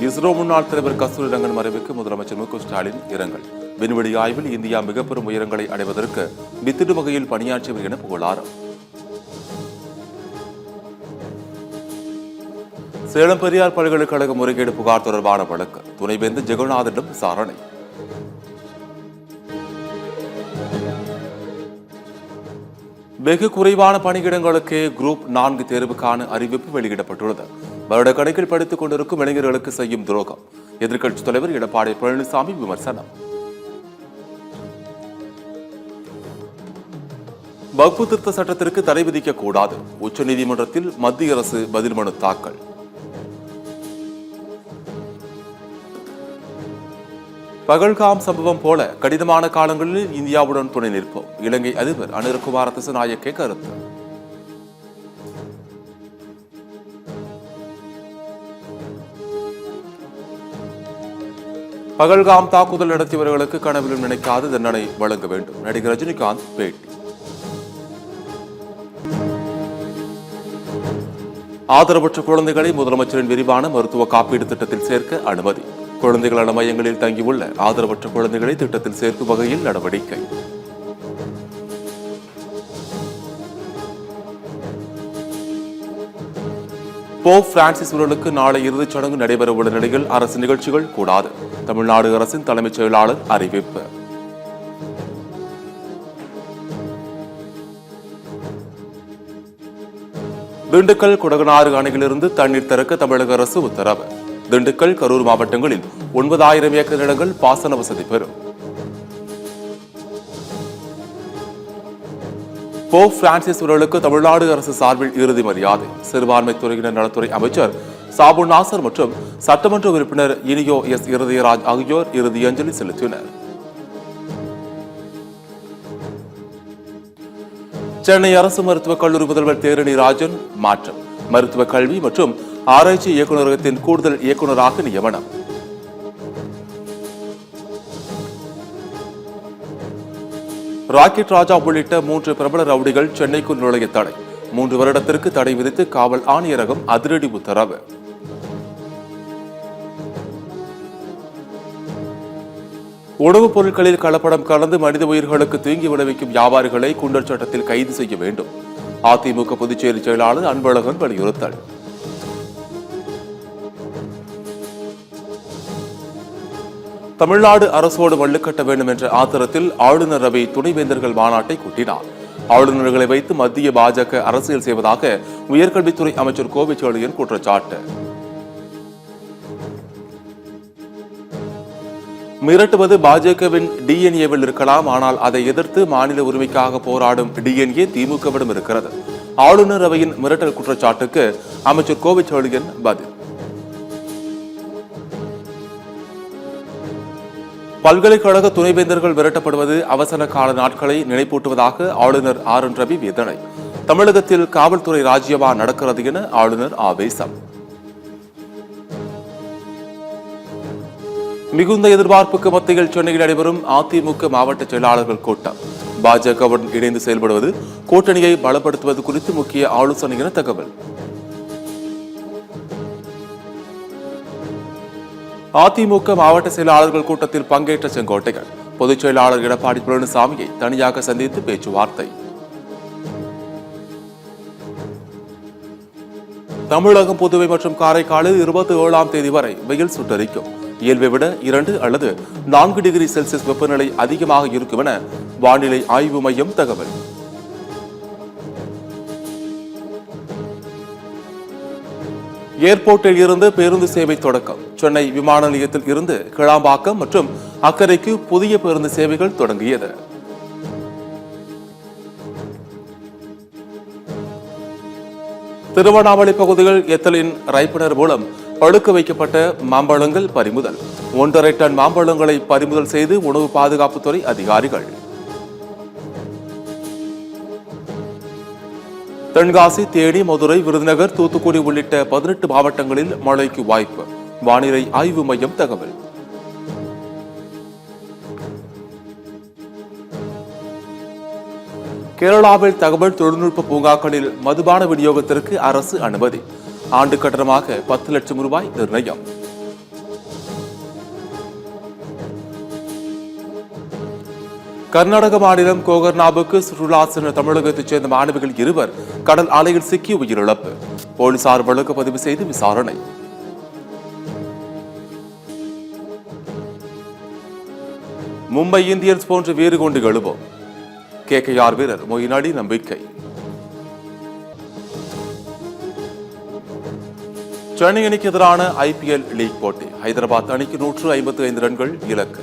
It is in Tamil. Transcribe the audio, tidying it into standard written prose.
இஸ்ரோ முன்னாள் தலைவர் கஸ்தூரிரங்கன் மறைவுக்கு முதலமைச்சர் மு க ஸ்டாலின் இரங்கல். விண்வெளி ஆய்வில் இந்தியா மிகப்பெரும் உயரங்களை அடைவதற்கு வித்திடும் வகையில் பணியாற்றியவர் என புகழாரம். சேலம் பெரியார் பல்கலைக்கழக முறைகேடு புகார் தொடர்பான வழக்கு துணைவேந்தர் ஜெகநாதனிடம் விசாரணை. வெகு குறைவான பணியிடங்களுக்கு குரூப் 4 தேர்வுக்கான அறிவிப்பு வெளியிடப்பட்டுள்ளது. வருடக்கணக்கில் படித்துக் கொண்டிருக்கும் இளைஞர்களுக்கு செய்யும் துரோகம். எதிர்க்கட்சித் தலைவர் எடப்பாடி பழனிசாமி விமர்சனம். வக்பு திருத்த சட்டத்திற்கு தடை விதிக்க கூடாது. உச்சநீதிமன்றத்தில் மத்திய அரசு பதில் மனு தாக்கல். பகல்காம் சம்பவம் போல கடினமான காலங்களில் இந்தியாவுடன் துணை நிற்போம். இலங்கை அதிபர் அனுரகுமார திசாநாயக்கே கருத்து. பகல்காம் தாக்குதல் நடத்தியவர்களுக்கு கனவிலும் நினைக்காத தண்டனை வழங்க வேண்டும். நடிகர் ரஜினிகாந்த் பேட்டி. ஆதரவற்ற குழந்தைகளை முதலமைச்சரின் விரிவான மருத்துவ காப்பீடு திட்டத்தில் சேர்க்க அனுமதி. குழந்தைகள் நல மையங்களில் தங்கியுள்ள ஆதரவற்ற குழந்தைகளை திட்டத்தில் சேர்க்கும் வகையில் நடவடிக்கை. போப் பிரான்சிஸ் உடலுக்கு நாளை இறுதிச் சடங்கு நடைபெறவுள்ள நிலையில் அரசு நிகழ்ச்சிகள் கூடாது. தமிழ்நாடு அரசின் தலைமைச் செயலாளர் அறிவிப்பு. திண்டுக்கல் குடகனாறு அணையிலிருந்து தண்ணீர் திறக்க தமிழக அரசு உத்தரவு. திண்டுக்கல் கரூர் மாவட்டங்களில் 9,000 ஏக்கர் நிலங்கள் பாசன வசதி பெறும். போப் பிரான்சிஸ் உடலுக்கு தமிழ்நாடு அரசு சார்பில் இறுதி மரியாதை. சிறுபான்மை துறையினர் நலத்துறை அமைச்சர் சாபு நாசர் மற்றும் சட்டமன்ற உறுப்பினர் இனியோ எஸ் இருதயராஜ் ஆகியோர் இறுதி அஞ்சலி செலுத்தினர். சென்னை அரசு மருத்துவக் கல்லூரி முதல்வர் தேரணி ராஜன் மாற்றம். மருத்துவ கல்வி மற்றும் ஆராய்ச்சி இயக்குநரகத்தின் கூடுதல் இயக்குநராக நியமனம். ராக்கெட் ராஜா உள்ளிட்ட 3 பிரபல ரவுடிகள் சென்னைக்குள் நுழைய தடை. 3 வருடத்திற்கு தடை விதித்து காவல் ஆணையரகம் அதிரடி உத்தரவு. உணவுப் பொருட்களில் கலப்படம் கலந்து மனித உயிர்களுக்கு தீங்கி விளைவிக்கும் வியாபாரிகளை குண்டர் சட்டத்தில் கைது செய்ய வேண்டும். அதிமுக பொதுச்சேரி செயலாளர் அன்பழகன் வலியுறுத்தல். தமிழ்நாடு அரசோடு மல்லுக்கட்ட வேண்டும் என்ற ஆத்திரத்தில் ஆளுநர் ரவி துணைவேந்தர்கள் மாநாட்டை கூட்டினார். ஆளுநர்களை வைத்து மத்திய பாஜக அரசியல் செய்வதாக உயர்கல்வித்துறை அமைச்சர் கோவிச்செழியன் குற்றச்சாட்டு. மிரட்டுவது பாஜகவின் டிஎன்ஏவில் இருக்கலாம், ஆனால் அதை எதிர்த்து மாநில உரிமைக்காக போராடும் டிஎன்ஏ திமுகவிடம் இருக்கிறது. ஆளுநர் ரவியின் மிரட்டல் குற்றச்சாட்டுக்கு அமைச்சர் கோவிச்செழியன் பதில். பல்கலைக்கழக துணைவேந்தர்கள் விரட்டப்படுவது அவசர கால நாட்களை நினைப்பூட்டுவதாக ஆளுநர் RN ரவி வேதனை. தமிழகத்தில் காவல்துறை ராஜ்யமா நடக்கிறது என ஆளுநர் ஆவேசம். மிகுந்த எதிர்பார்ப்புக்கு மத்தியில் சென்னையில் நடைபெறும் அதிமுக மாவட்ட செயலாளர்கள் கூட்டம். பாஜகவுடன் இணைந்து செயல்படுவது, கூட்டணியை பலப்படுத்துவது குறித்து முக்கிய ஆலோசனை என தகவல். அதிமுக மாவட்ட செயலாளர்கள் கூட்டத்தில் பங்கேற்ற செங்கோட்டையன் பொதுச் செயலாளர் எடப்பாடி பழனிசாமியை தனியாக சந்தித்து பேச்சுவார்த்தை. தமிழகம், புதுவை மற்றும் காரைக்காலில் 27ஆம் தேதி வரை வெயில் சுட்டரிக்கும். இயல்பை விட 2 அல்லது 4 டிகிரி செல்சியஸ் வெப்பநிலை அதிகமாக இருக்கும் என வானிலை ஆய்வு மையம் தகவல். ஏர்போர்ட்டில் இருந்து பேருந்து சேவை தொடக்கம். சென்னை விமான நிலையத்தில் இருந்து கிளாம்பாக்கம் மற்றும் அக்கரைக்கு புதிய பேருந்து சேவைகள் தொடங்கியது. திருவண்ணாமலை பகுதியில் எத்தலின் ரைப்பனர் மூலம் பழுக்க வைக்கப்பட்ட மாம்பழங்கள் பறிமுதல். 1.5 டன் மாம்பழங்களை பறிமுதல் செய்து உணவு பாதுகாப்புத்துறை அதிகாரிகள். தென்காசி, தேனி, மதுரை, விருதுநகர், தூத்துக்குடி உள்ளிட்ட 18 மாவட்டங்களில் மழைக்கு வாய்ப்பு. வானிலை ஆய்வு மையம் தகவல். கேரளாவில் தகவல் தொழில்நுட்ப பூங்காக்களில் மதுபான விநியோகத்திற்கு அரசு அனுமதி. ஆண்டு கட்டணமாக 10 லட்சம் ரூபாய் நிர்ணயம். கர்நாடக மாநிலம் கோகர்னாவுக்கு சுற்றுலா சென்ற தமிழகத்தைச் சேர்ந்த மாணவிகள் 2 கடல் அலையில் சிக்கி உயிரிழப்பு. போலீசார் வழக்கு பதிவு செய்து விசாரணை. மும்பை இந்தியன்ஸ் போன்ற வீறு கொண்டு எழுவோம். KKR வீரர் மொயின் அலி நம்பிக்கை. சென்னை அணிக்கு எதிரான IPL லீக் போட்டி. ஹைதராபாத் அணிக்கு 155 ரன்கள் இலக்கு.